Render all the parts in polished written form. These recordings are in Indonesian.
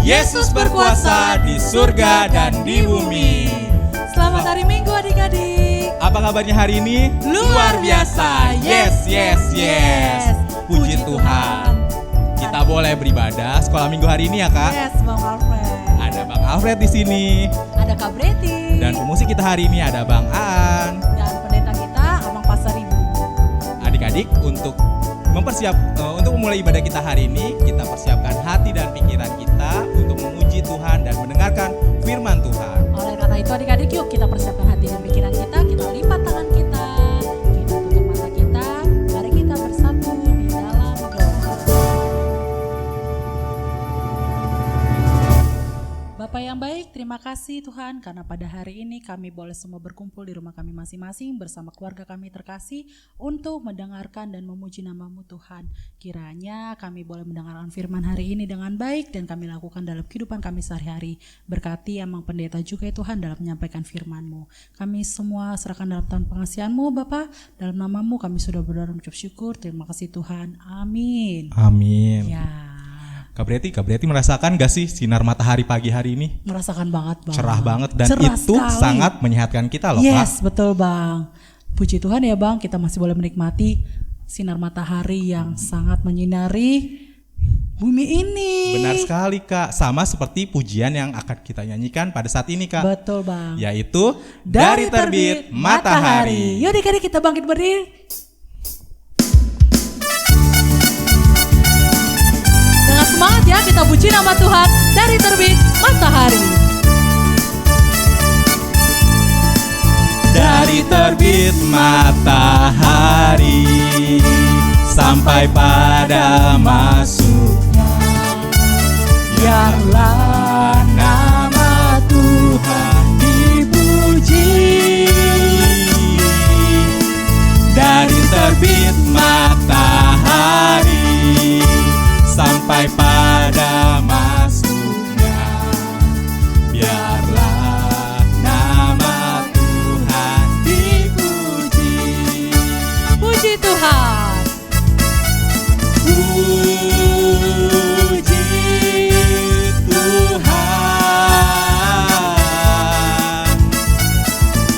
Yesus berkuasa di surga dan di bumi. Selamat hari Minggu adik-adik. Apa kabarnya hari ini? Luar biasa. Yes. Puji Tuhan. Kita boleh beribadah sekolah minggu hari ini ya Kak. Yes, Bang Alfred. Ada Bang Alfred di sini. Ada Kak Breti. Dan pemusik kita hari ini ada Bang Aan. Dan pendeta kita Abang Pasaribu. Adik-adik untuk memulai ibadah kita hari ini, kita persiapkan hati dan pikiran kita untuk memuji Tuhan dan mendengarkan firman Tuhan. Oleh karena itu adik-adik, yuk kita persiapkan hati dan pikiran kita lipat tangan kita tutup mata kita, mari kita bersatu di dalam doa. Bapak yang baik, terima kasih Tuhan karena pada hari ini kami boleh semua berkumpul di rumah kami masing-masing bersama keluarga kami terkasih untuk mendengarkan dan memuji nama-Mu Tuhan. Kiranya kami boleh mendengarkan firman hari ini dengan baik dan kami lakukan dalam kehidupan kami sehari-hari. Berkati Amang Pendeta juga ya Tuhan dalam menyampaikan firman-Mu. Kami semua serahkan dalam tangan pengasihan-Mu Bapa. Dalam nama-Mu kami sudah berdoa dan mengucap syukur. Terima kasih Tuhan. Amin. Amin. Ya. Kak Breti merasakan gak sih sinar matahari pagi hari ini? Merasakan banget Bang. Cerah banget dan Cerah itu sekali. sangat menyehatkan kita loh Kak. Yes, betul Bang. Puji Tuhan ya Bang, kita masih boleh menikmati sinar matahari yang sangat menyinari bumi ini. Benar sekali Kak, sama seperti pujian yang akan kita nyanyikan pada saat ini Kak. Betul Bang. Yaitu Dari Terbit Matahari. Yuk adik-adik kita bangkit berdiri. Dengan semangat ya kita puji nama Tuhan. Dari Terbit Matahari. Dari terbit matahari sampai pada masuknya, biarlah nama Tuhan dipuji. Dari terbit matahari sampai pada masuknya, biarlah nama Tuhan dipuji. Puji Tuhan. Puji Tuhan.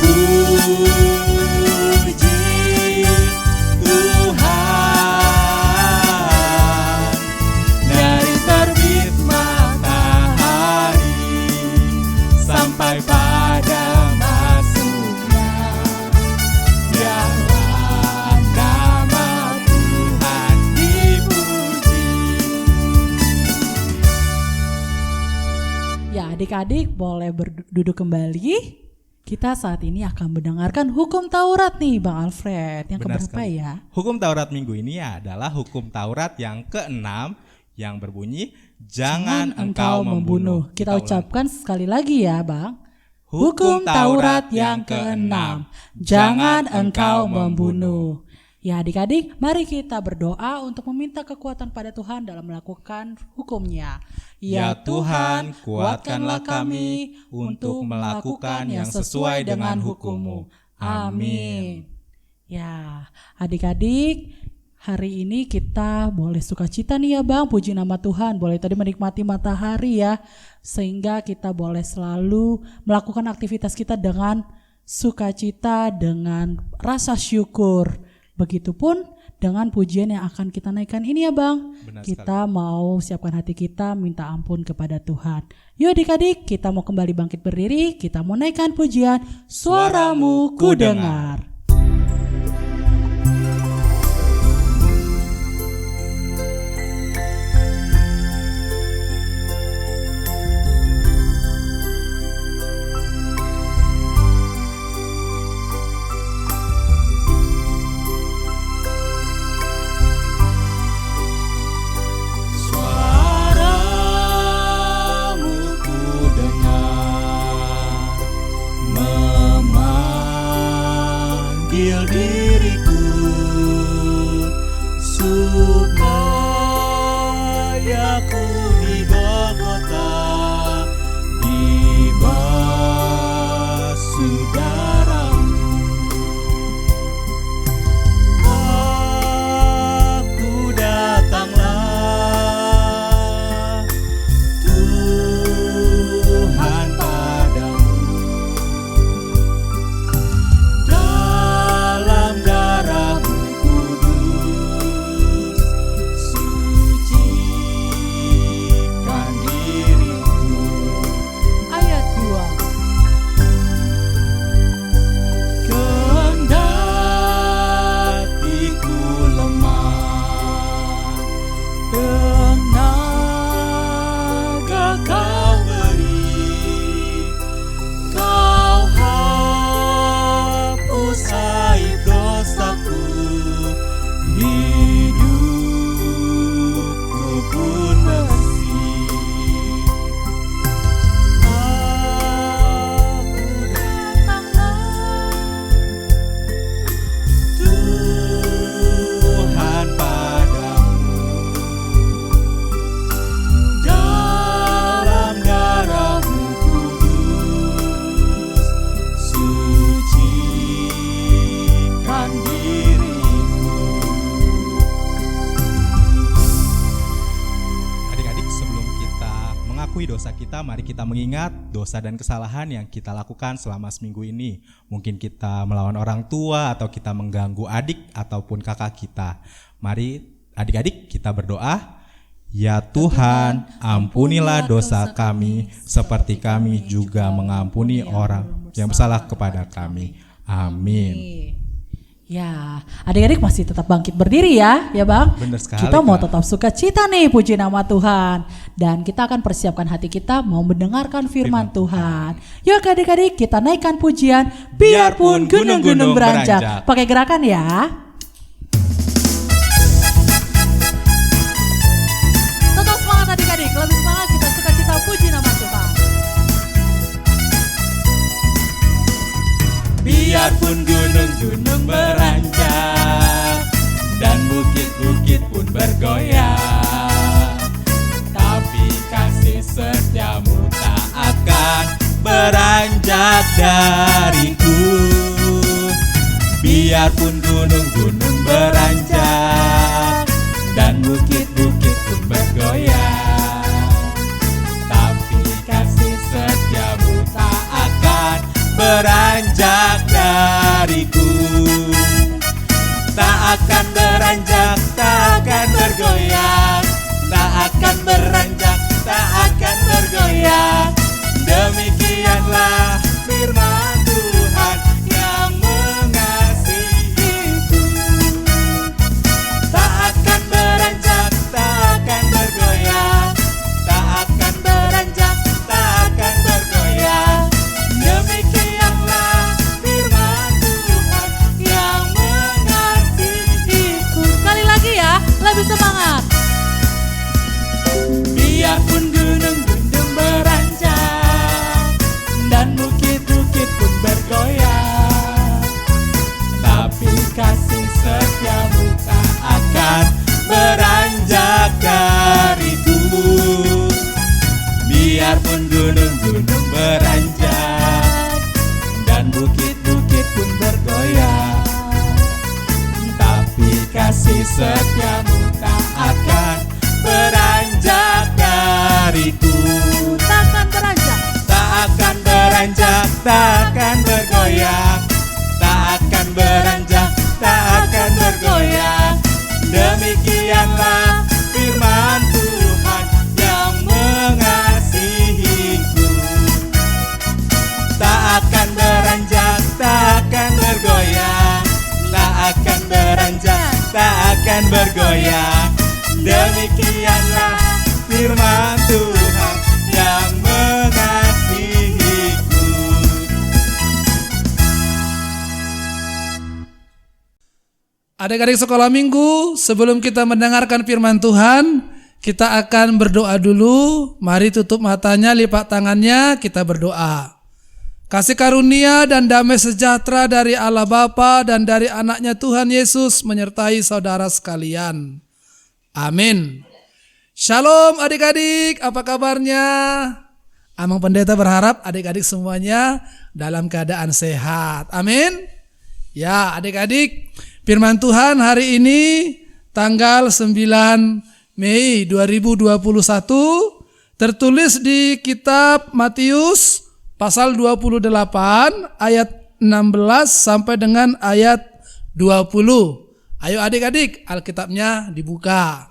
Puji Tuhan. Dari terbit matahari sampai pada masuknya, biarlah nama Tuhan dipuji. Ya adik-adik boleh duduk kembali. Kita saat ini akan mendengarkan hukum Taurat nih Bang Alfred. Yang Benar keberapa sekali. ya? Hukum Taurat minggu ini adalah hukum Taurat yang ke-6 yang berbunyi jangan engkau membunuh. Kita ucapkan sekali lagi ya Bang. Hukum Taurat yang ke-6, jangan engkau membunuh. Ya adik-adik, mari kita berdoa untuk meminta kekuatan pada Tuhan dalam melakukan hukumnya. Ya Tuhan, kuatkanlah kami untuk melakukan yang sesuai dengan hukum-Mu. Amin. Ya, adik-adik, hari ini kita boleh sukacita nih ya Bang, puji nama Tuhan. Boleh tadi menikmati matahari ya, sehingga kita boleh selalu melakukan aktivitas kita dengan sukacita, dengan rasa syukur. Begitupun dengan pujian yang akan kita naikkan ini ya Bang. Benar kita sekali. Mau siapkan hati kita, minta ampun kepada Tuhan. Yuk adik-adik, kita mau kembali bangkit berdiri, kita mau naikkan pujian Suaramu Ku Dengar. Suaramu ku dengar, dosa kita, mari kita mengingat dosa dan kesalahan yang kita lakukan selama seminggu ini. Mungkin kita melawan orang tua atau kita mengganggu adik ataupun kakak kita. Mari adik-adik kita berdoa. Ya Tuhan, ampunilah dosa kami seperti kami juga mengampuni orang yang bersalah kepada kami. Amin. Ya, adik-adik masih tetap bangkit berdiri ya Bang. Benar sekali. Kita mau Kak. tetap sukacita nih, puji nama Tuhan. Dan kita akan persiapkan hati kita mau mendengarkan firman Tuhan. Yuk adik-adik kita naikkan pujian, biarpun gunung-gunung beranjak. Pakai gerakan ya. Tetap semangat adik-adik, lebih semangat kita sukacita puji nama Tuhan. Biarpun gunung-gunung beranjak dan bukit-bukit pun bergoyang, tapi kasih setiamu tak akan beranjak dariku. Biarpun gunung-gunung beranjak dan bukit-bukit pun bergoyang, tapi kasih setiamu tak akan beranjak dariku. Tak akan beranjak, tak akan bergoyang, tak akan beranjak, tak akan bergoyang. Demikianlah firman Tuhan yang mengasihiku. Tak akan beranjak, tak akan bergoyang, tak akan beranjak, tak akan bergoyang. Demikianlah firman Tuhan yang mengasihiku. Sekali lagi ya, lebih semangat. Biarpun gunung-gunung beranjak dan bukit-bukit pun bergoyang, tapi kasih setiamu tak akan beranjak dariku. Biarpun gunung-gunung beranjak dan bukit-bukit pun bergoyang, tapi kasih setiamu tak akan beranjak dariku. Takkan beranjak, Tak akan beranjak, tak akan bergoyang, tak akan beranjak, tak akan bergoyang. Demikianlah firman Tuhan yang mengasihiku. Tak akan beranjak, tak akan bergoyang, tak akan beranjak, tak akan bergoyang. Demikianlah firman Tuhan yang mengasihiku. Adik-adik sekolah minggu, sebelum kita mendengarkan firman Tuhan, kita akan berdoa dulu. Mari tutup matanya, lipat tangannya, kita berdoa. Kasih karunia dan damai sejahtera dari Allah Bapa dan dari anaknya Tuhan Yesus menyertai saudara sekalian. Amin. Shalom adik-adik, apa kabarnya? Amang Pendeta berharap adik-adik semuanya dalam keadaan sehat. Amin. Ya adik-adik, firman Tuhan hari ini tanggal 9 Mei 2021 tertulis di kitab Matius pasal 28 ayat 16 sampai dengan ayat 20. Ayo adik-adik, Alkitabnya dibuka.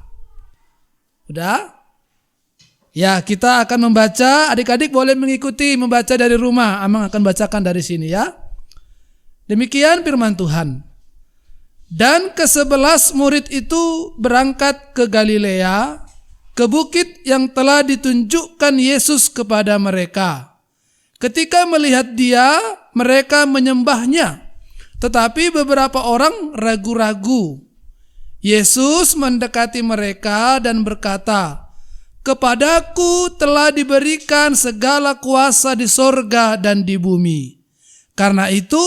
Udah? Ya, kita akan membaca, adik-adik boleh mengikuti membaca dari rumah. Amang akan bacakan dari sini ya. Demikian firman Tuhan. Dan ke-11 murid itu berangkat ke Galilea, ke bukit yang telah ditunjukkan Yesus kepada mereka. Ketika melihat dia, mereka menyembahnya. Tetapi beberapa orang ragu-ragu. Yesus mendekati mereka dan berkata, "Kepadaku telah diberikan segala kuasa di sorga dan di bumi. Karena itu,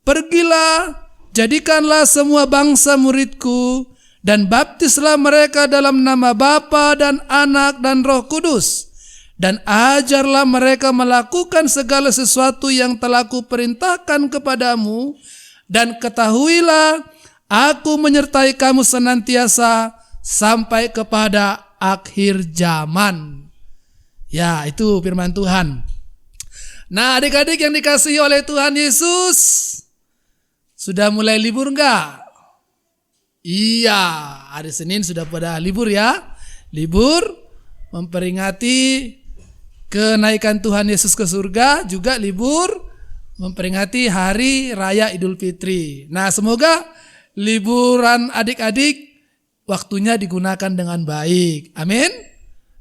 pergilah, jadikanlah semua bangsa muridku, dan baptislah mereka dalam nama Bapa dan Anak dan Roh Kudus. Dan ajarlah mereka melakukan segala sesuatu yang telah kuperintahkan kepadamu, dan ketahuilah, aku menyertai kamu senantiasa sampai kepada akhir zaman." Ya, itu firman Tuhan. Nah, adik-adik yang dikasihi oleh Tuhan Yesus, sudah mulai libur enggak? Iya, hari Senin sudah pada libur ya. Libur memperingati kenaikan Tuhan Yesus ke surga, juga libur memperingati hari raya Idul Fitri. Nah, semoga liburan adik-adik waktunya digunakan dengan baik. Amin.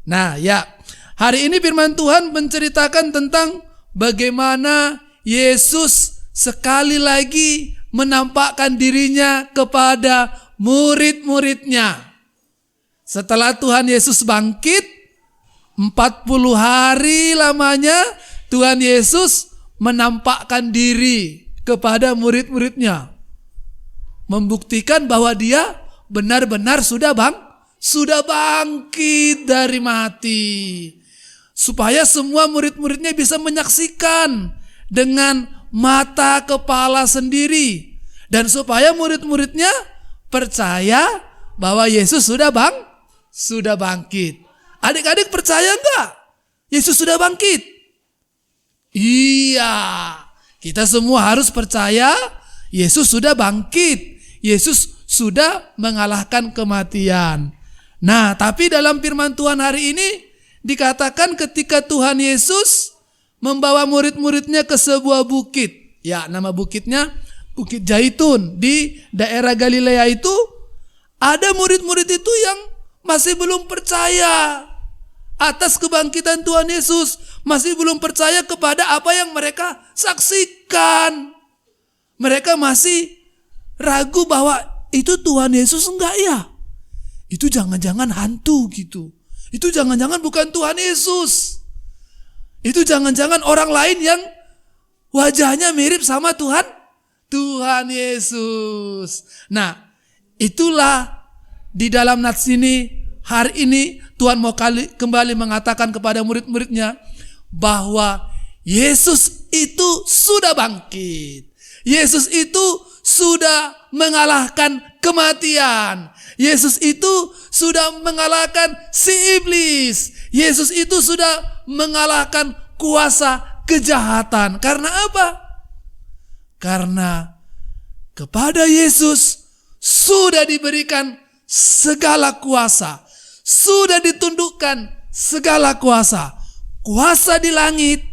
Nah, ya, hari ini firman Tuhan menceritakan tentang bagaimana Yesus sekali lagi menampakkan dirinya kepada murid-muridnya. Setelah Tuhan Yesus bangkit, 40 hari lamanya Tuhan Yesus menampakkan diri kepada murid-muridnya. Membuktikan bahwa dia benar-benar sudah bangkit dari mati. Supaya semua murid-muridnya bisa menyaksikan dengan mata kepala sendiri. Dan supaya murid-muridnya percaya bahwa Yesus sudah bangkit. Adik-adik percaya enggak? Yesus sudah bangkit? Iya, kita semua harus percaya Yesus sudah bangkit. Yesus sudah mengalahkan kematian. Nah, tapi dalam firman Tuhan hari ini dikatakan ketika Tuhan Yesus membawa murid-muridnya ke sebuah bukit. Ya, nama bukitnya Bukit Zaitun. Di daerah Galilea itu ada murid-murid itu yang masih belum percaya atas kebangkitan Tuhan Yesus. Masih belum percaya kepada apa yang mereka saksikan. Mereka masih ragu bahwa itu Tuhan Yesus enggak ya? Itu jangan-jangan hantu gitu. Itu jangan-jangan bukan Tuhan Yesus. Itu jangan-jangan orang lain yang wajahnya mirip sama Tuhan Yesus. Nah, itulah di dalam nats ini hari ini Tuhan mau kembali mengatakan kepada murid-muridnya bahwa Yesus itu sudah bangkit. Yesus itu sudah mengalahkan kematian. Yesus itu sudah mengalahkan si iblis. Yesus itu sudah mengalahkan kuasa kejahatan. Karena apa? Karena kepada Yesus sudah diberikan segala kuasa. Sudah ditundukkan segala kuasa. Kuasa di langit,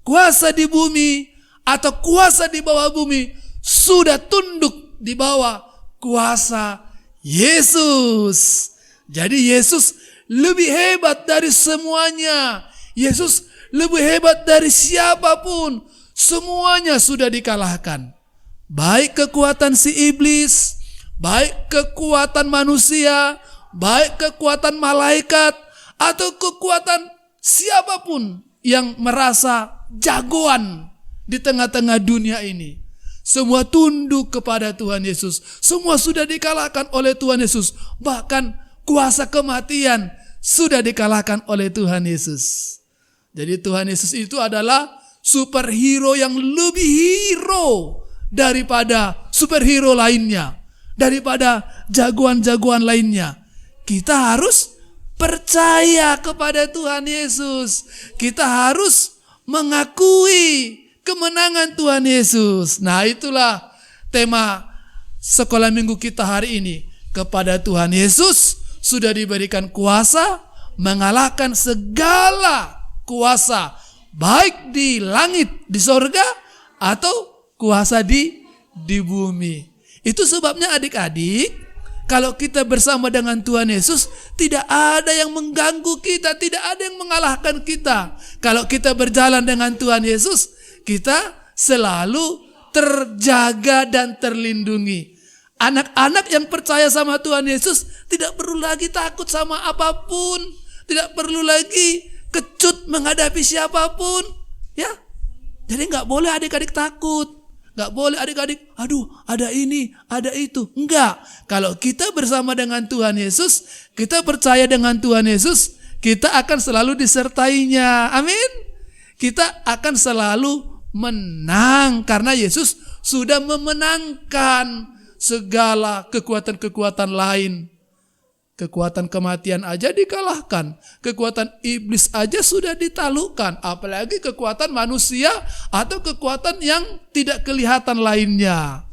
kuasa di bumi, atau kuasa di bawah bumi sudah tunduk di bawah kuasa Yesus. Jadi Yesus lebih hebat dari semuanya. Yesus lebih hebat dari siapapun. Semuanya sudah dikalahkan. Baik kekuatan si iblis, baik kekuatan manusia, baik kekuatan malaikat, atau kekuatan siapapun yang merasa jagoan di tengah-tengah dunia ini. Semua tunduk kepada Tuhan Yesus. Semua sudah dikalahkan oleh Tuhan Yesus. Bahkan kuasa kematian sudah dikalahkan oleh Tuhan Yesus. Jadi Tuhan Yesus itu adalah superhero yang lebih hero daripada superhero lainnya. Daripada jagoan-jagoan lainnya. Kita harus percaya kepada Tuhan Yesus. Kita harus mengakui kemenangan Tuhan Yesus. Nah, itulah tema sekolah minggu kita hari ini. Kepada Tuhan Yesus sudah diberikan kuasa mengalahkan segala kuasa, baik di langit, di sorga, atau kuasa di bumi. Itu sebabnya adik-adik, kalau kita bersama dengan Tuhan Yesus, tidak ada yang mengganggu kita, tidak ada yang mengalahkan kita. Kalau kita berjalan dengan Tuhan Yesus, kita selalu terjaga dan terlindungi. Anak-anak yang percaya sama Tuhan Yesus tidak perlu lagi takut sama apapun, tidak perlu lagi kecut menghadapi siapapun, ya. Jadi nggak boleh adik-adik takut. Gak boleh adik-adik, aduh ada ini, ada itu. Enggak, kalau kita bersama dengan Tuhan Yesus, kita percaya dengan Tuhan Yesus, kita akan selalu disertainya. Amin. Kita akan selalu menang karena Yesus sudah memenangkan segala kekuatan-kekuatan lain. Kekuatan kematian aja dikalahkan. Kekuatan iblis aja sudah ditaklukkan. Apalagi kekuatan manusia atau kekuatan yang tidak kelihatan lainnya.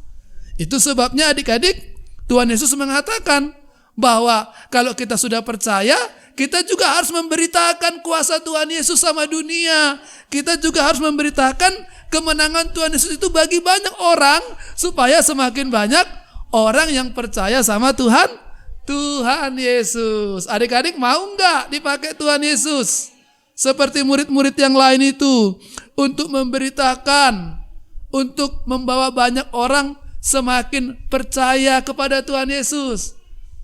Itu sebabnya adik-adik, Tuhan Yesus mengatakan bahwa kalau kita sudah percaya, kita juga harus memberitakan kuasa Tuhan Yesus sama dunia. Kita juga harus memberitakan kemenangan Tuhan Yesus itu bagi banyak orang, supaya semakin banyak orang yang percaya sama Tuhan Yesus. Adik-adik mau enggak dipakai Tuhan Yesus seperti murid-murid yang lain itu, untuk memberitakan, untuk membawa banyak orang semakin percaya kepada Tuhan Yesus?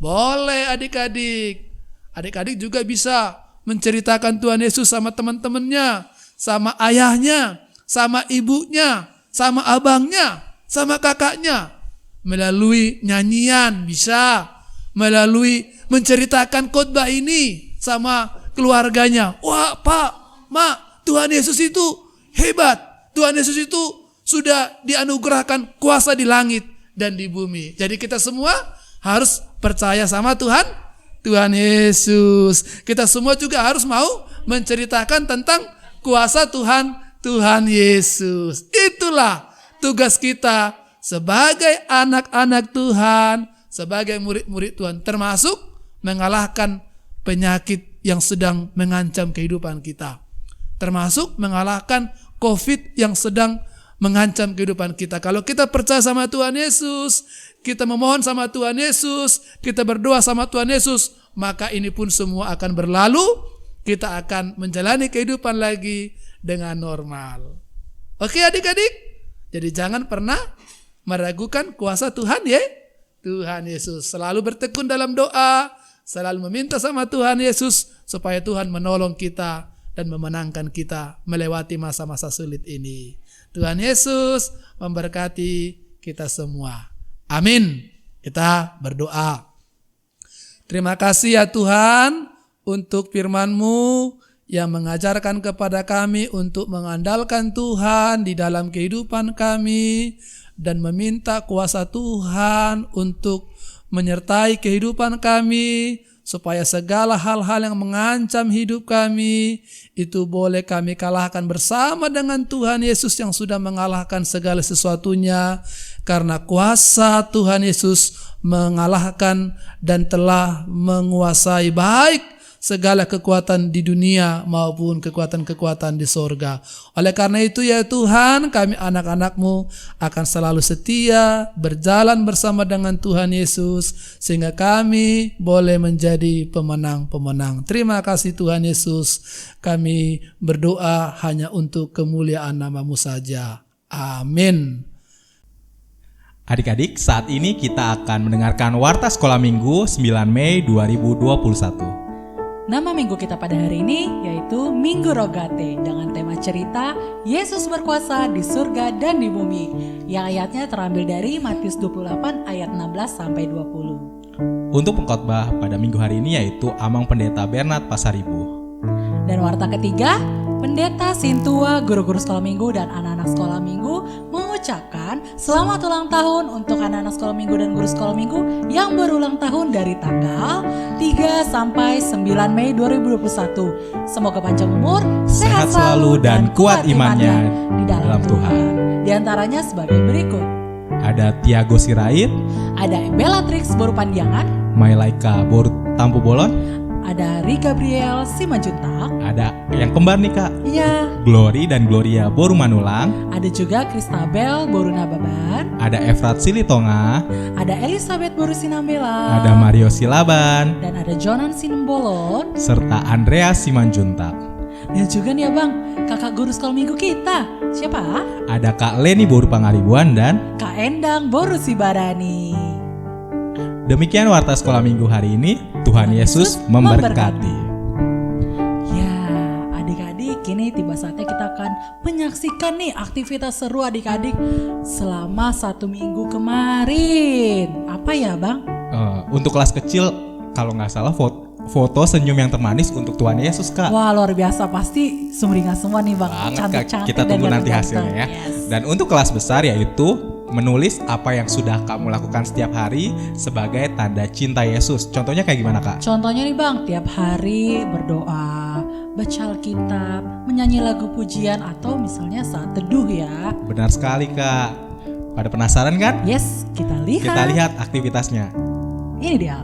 Boleh adik-adik. Adik-adik juga bisa menceritakan Tuhan Yesus sama teman-temannya, sama ayahnya, sama ibunya, sama abangnya, sama kakaknya. Melalui nyanyian bisa, melalui menceritakan khotbah ini sama keluarganya. Wah Pak, Mak, Tuhan Yesus itu hebat. Tuhan Yesus itu sudah dianugerahkan kuasa di langit dan di bumi. Jadi kita semua harus percaya sama Tuhan Yesus. Kita semua juga harus mau menceritakan tentang kuasa Tuhan Yesus. Itulah tugas kita sebagai anak-anak Tuhan, sebagai murid-murid Tuhan, termasuk mengalahkan penyakit yang sedang mengancam kehidupan kita, termasuk mengalahkan COVID yang sedang mengancam kehidupan kita. Kalau kita percaya sama Tuhan Yesus, kita memohon sama Tuhan Yesus, kita berdoa sama Tuhan Yesus, maka ini pun semua akan berlalu. Kita akan menjalani kehidupan lagi dengan normal. Oke adik-adik, jadi jangan pernah meragukan kuasa Tuhan ya. Tuhan Yesus, selalu bertekun dalam doa, selalu meminta sama Tuhan Yesus supaya Tuhan menolong kita dan memenangkan kita melewati masa-masa sulit ini. Tuhan Yesus memberkati kita semua. Amin. Kita berdoa. Terima kasih ya Tuhan untuk firman-Mu yang mengajarkan kepada kami untuk mengandalkan Tuhan di dalam kehidupan kami, dan meminta kuasa Tuhan untuk menyertai kehidupan kami, supaya segala hal-hal yang mengancam hidup kami itu boleh kami kalahkan bersama dengan Tuhan Yesus yang sudah mengalahkan segala sesuatunya, karena kuasa Tuhan Yesus mengalahkan dan telah menguasai baik segala kekuatan di dunia maupun kekuatan-kekuatan di sorga. Oleh karena itu ya Tuhan, kami anak-anak-Mu akan selalu setia berjalan bersama dengan Tuhan Yesus, sehingga kami boleh menjadi pemenang-pemenang. Terima kasih Tuhan Yesus. Kami berdoa hanya untuk kemuliaan nama-Mu saja. Amin. Adik-adik, saat ini kita akan mendengarkan Warta Sekolah Minggu 9 Mei 2021. Nama minggu kita pada hari ini yaitu Minggu Rogate, dengan tema cerita Yesus berkuasa di surga dan di bumi, yang ayatnya terambil dari Matius 28 ayat 16 sampai 20. Untuk pengkhotbah pada minggu hari ini yaitu Amang Pendeta Bernard Pasaribu. Dan warta ketiga, Pendeta Sintua, guru-guru sekolah minggu dan anak-anak sekolah minggu mengucapkan selamat ulang tahun untuk anak-anak sekolah minggu dan guru sekolah minggu yang berulang tahun dari tanggal 3 sampai 9 Mei 2021. Semoga panjang umur, sehat selalu dan kuat imannya di dalam Tuhan. Di antaranya sebagai berikut. Ada Tiago Sirait, ada Bellatrix Boru Pandiangan, Mailaika Boru Tampu Bolon, ada Rika Gabriel Simanjuntak, ada yang kembar nih Kak, iya, Glory dan Gloria Boru Manulang, ada juga Kristabel Boru Nababan, ada Efrat Silitonga, ada Elizabeth Boru Sinambela, ada Mario Silaban, dan ada Jonan Sinembolon, serta Andrea Simanjuntak. Dan juga nih abang, kakak guru sekolah minggu kita, siapa? Ada Kak Leni Boru Pangaribuan dan Kak Endang Boru Sibarani. Demikian Warta Sekolah Minggu hari ini. Tuhan Yesus memberkati. Ya, adik-adik, kini tiba saatnya kita akan menyaksikan nih aktivitas seru adik-adik selama 1 minggu kemarin. Apa ya bang? Untuk kelas kecil, kalau nggak salah foto senyum yang termanis untuk Tuhan Yesus Kak. Wah luar biasa, pasti sumringah semua nih bang. Banget Kak, Cantik-cantik kita tunggu dan nanti ganteng. hasilnya ya. Yes. Dan untuk kelas besar yaitu menulis apa yang sudah kamu lakukan setiap hari sebagai tanda cinta Yesus. Contohnya kayak gimana, Kak? Contohnya nih Bang, tiap hari berdoa, baca Alkitab, menyanyi lagu pujian, atau misalnya saat teduh ya. Benar sekali, Kak. Pada penasaran kan? Yes, kita lihat. Kita lihat aktivitasnya. Ini dia.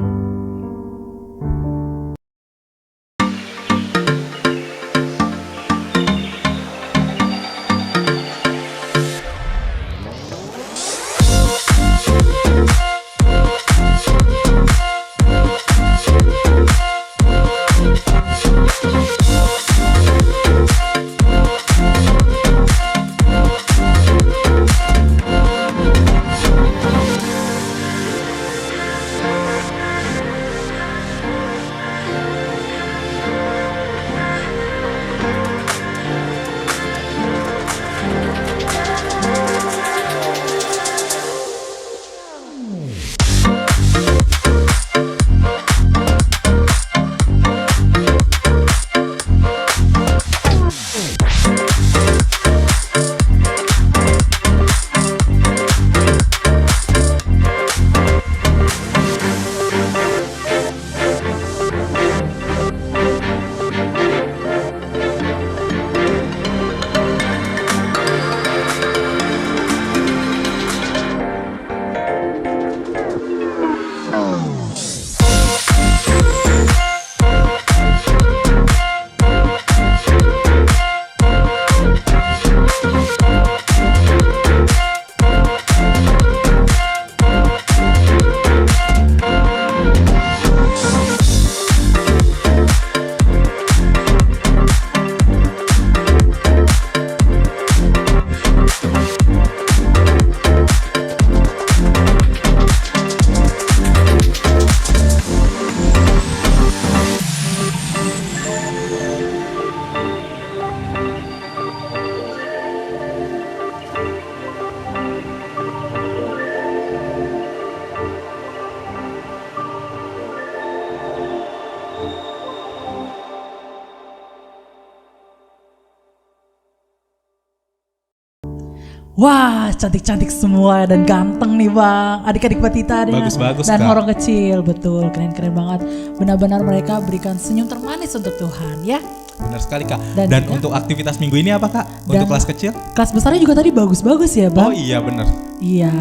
Wah, cantik-cantik semua dan ganteng nih Bang. Adik-adik Batita Bagus-bagus, dan Kak. orang kecil, betul, keren-keren banget. Benar-benar mereka berikan senyum termanis untuk Tuhan ya. Benar sekali, Kak. Dan Dan juga- untuk aktivitas minggu ini apa, Kak? Untuk Dan- kelas kecil? Kelas besarnya juga tadi bagus-bagus ya Oh Bang. iya, benar. Iya,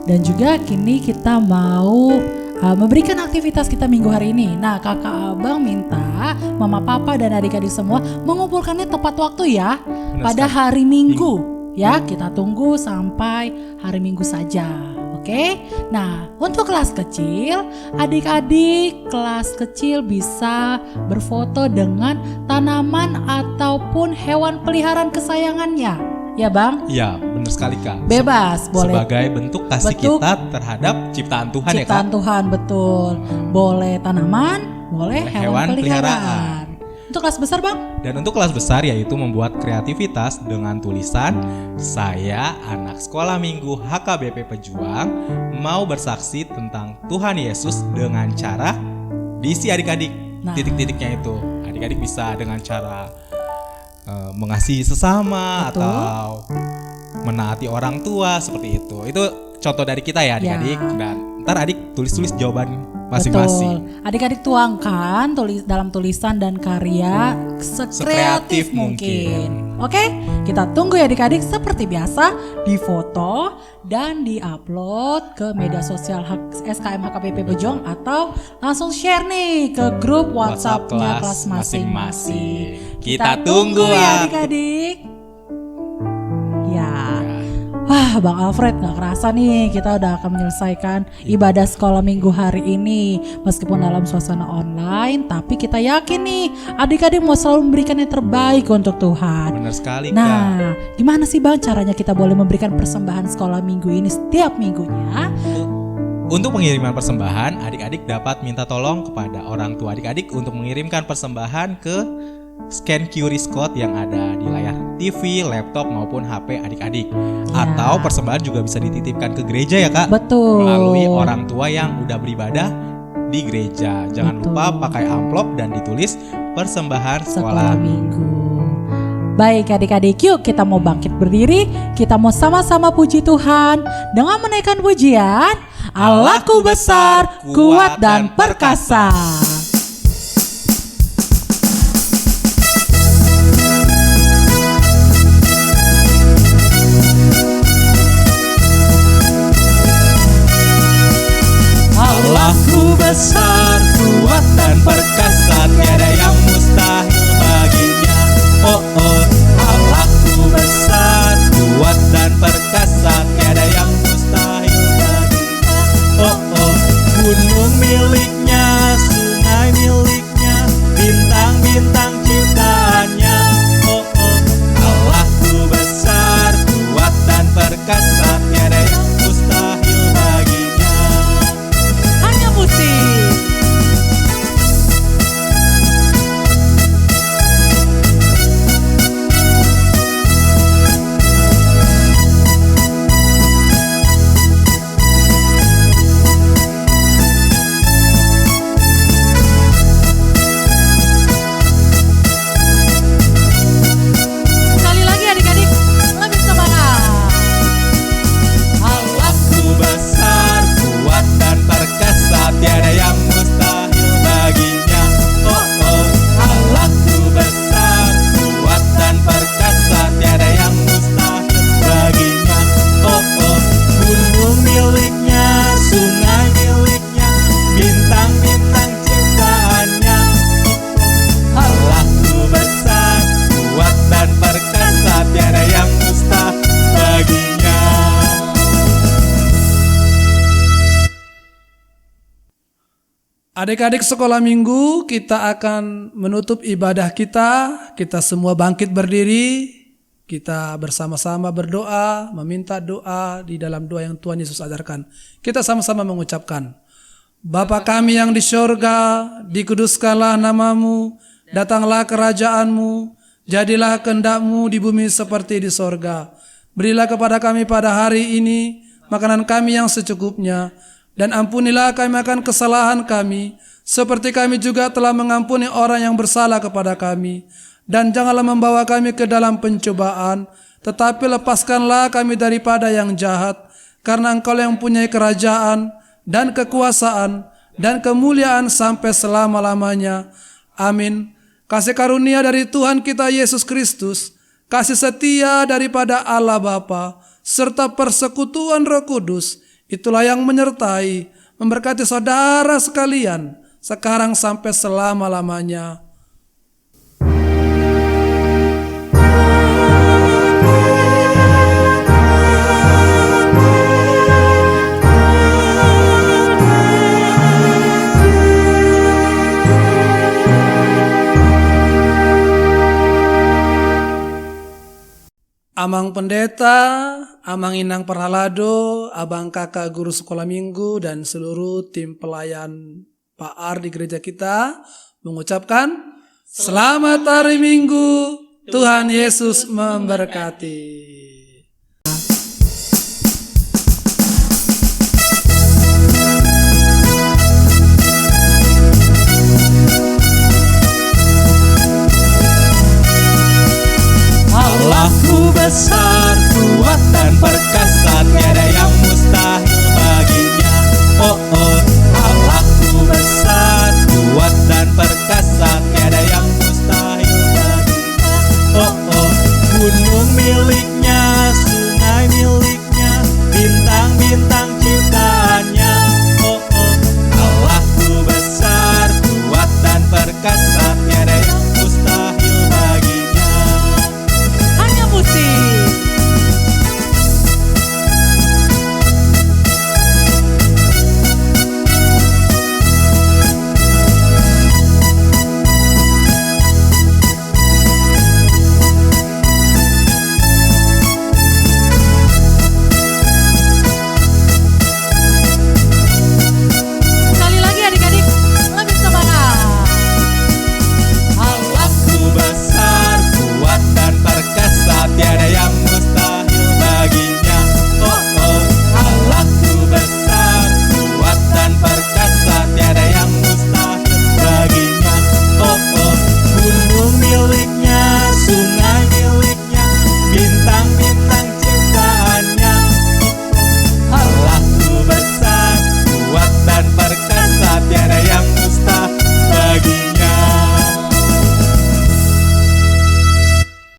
dan juga kini kita mau memberikan aktivitas kita minggu hari ini. Nah, kakak abang minta mama papa dan adik-adik semua mengumpulkannya tepat waktu ya, pada sekali. hari Minggu. Ya, kita tunggu sampai hari Minggu saja. Oke. Nah, untuk kelas kecil, adik-adik kelas kecil bisa berfoto dengan tanaman ataupun hewan peliharaan kesayangannya. Ya, Bang? Iya, benar sekali, Kak. Bebas, boleh. Sebagai bentuk kasih Bentuk kita terhadap ciptaan Tuhan ya, Kak. Ciptaan Tuhan, betul. Boleh tanaman, boleh hewan peliharaan. Untuk kelas besar Bang? Dan untuk kelas besar yaitu membuat kreativitas dengan tulisan saya anak sekolah minggu HKBP Pejuang mau bersaksi tentang Tuhan Yesus dengan cara diisi adik-adik. Nah. Titik-titiknya itu adik-adik bisa dengan cara mengasihi sesama. Betul. Atau menaati orang tua seperti itu. Itu contoh dari kita ya adik-adik. Dan ntar adik tulis-tulis jawaban masing-masing. Betul. Adik-adik tuangkan dalam tulisan dan karya sekreatif mungkin. Oke, kita tunggu ya adik-adik seperti biasa difoto dan diupload ke media sosial SKM HKBP Pejuang atau langsung share nih ke grup WhatsApp-nya kelas masing-masing. Kita tunggu ya adik-adik. Ya. Wah Bang Alfred, gak kerasa nih kita udah akan menyelesaikan ibadah sekolah minggu hari ini. Meskipun dalam suasana online, tapi kita yakin nih adik-adik mau selalu memberikan yang terbaik untuk Tuhan. Benar sekali, Kak. Nah, gimana sih Bang caranya kita boleh memberikan persembahan sekolah minggu ini setiap minggunya? Untuk pengiriman persembahan, adik-adik dapat minta tolong kepada orang tua adik-adik untuk mengirimkan persembahan ke scan QR code yang ada di layar TV, laptop maupun HP adik-adik. Atau persembahan juga bisa dititipkan ke gereja ya Kak. Betul. Melalui orang tua yang udah beribadah di gereja. Jangan Betul. lupa pakai amplop dan ditulis persembahan Sekolah sekolah. minggu. Baik adik-adik, yuk kita mau bangkit berdiri. Kita mau sama-sama puji Tuhan dengan menaikkan pujian Allahku besar, kuat dan perkasa. Allahku besar, kuat dan perkasa, tiada yang mustahil baginya. Oh oh, Allahku besar, kuat dan perkasa, tiada yang mustahil baginya. Oh oh, gunung miliknya, sungai miliknya, bintang-bintang ciptaannya. Oh oh, Allahku besar, kuat dan perkasa, tiada yang mustahil baginya. Hanya musik. Sekali lagi adik-adik, lebih semangat. Allahku besar, kuat dan perkasa, tiada yang mustahil baginya. Oh oh, Allahku besar, kuat dan perkasa, tiada yang mustahil baginya. Oh oh, gunung miliknya, sungai miliknya, bintang-bintang ciptaannya. Oh oh, Allahku besar, kuat dan perkasa, tiada yang mustahil baginya. Adik-adik sekolah minggu, kita akan menutup ibadah kita. Kita semua bangkit berdiri. Kita bersama-sama berdoa, meminta doa di dalam doa yang Tuhan Yesus ajarkan. Kita sama-sama mengucapkan, Bapa kami yang di sorga, dikuduskanlah namamu, datanglah kerajaanmu, jadilah kehendak-mu di bumi seperti di sorga. Berilah kepada kami pada hari ini makanan kami yang secukupnya, dan ampunilah kami akan kesalahan kami, seperti kami juga telah mengampuni orang yang bersalah kepada kami. Dan janganlah membawa kami ke dalam pencobaan, tetapi lepaskanlah kami daripada yang jahat. Karena Engkau yang mempunyai kerajaan, dan kekuasaan, dan kemuliaan sampai selama-lamanya. Amin. Kasih karunia dari Tuhan kita Yesus Kristus, kasih setia daripada Allah Bapa, serta persekutuan Roh Kudus, itulah yang menyertai, memberkati saudara sekalian, sekarang sampai selama-lamanya. Amang Pendeta, Amang Inang Perhalado, Abang Kakak Guru Sekolah Minggu, dan seluruh tim pelayan Pak Ar di gereja kita mengucapkan Selamat Hari Minggu, Tuhan Yesus memberkati.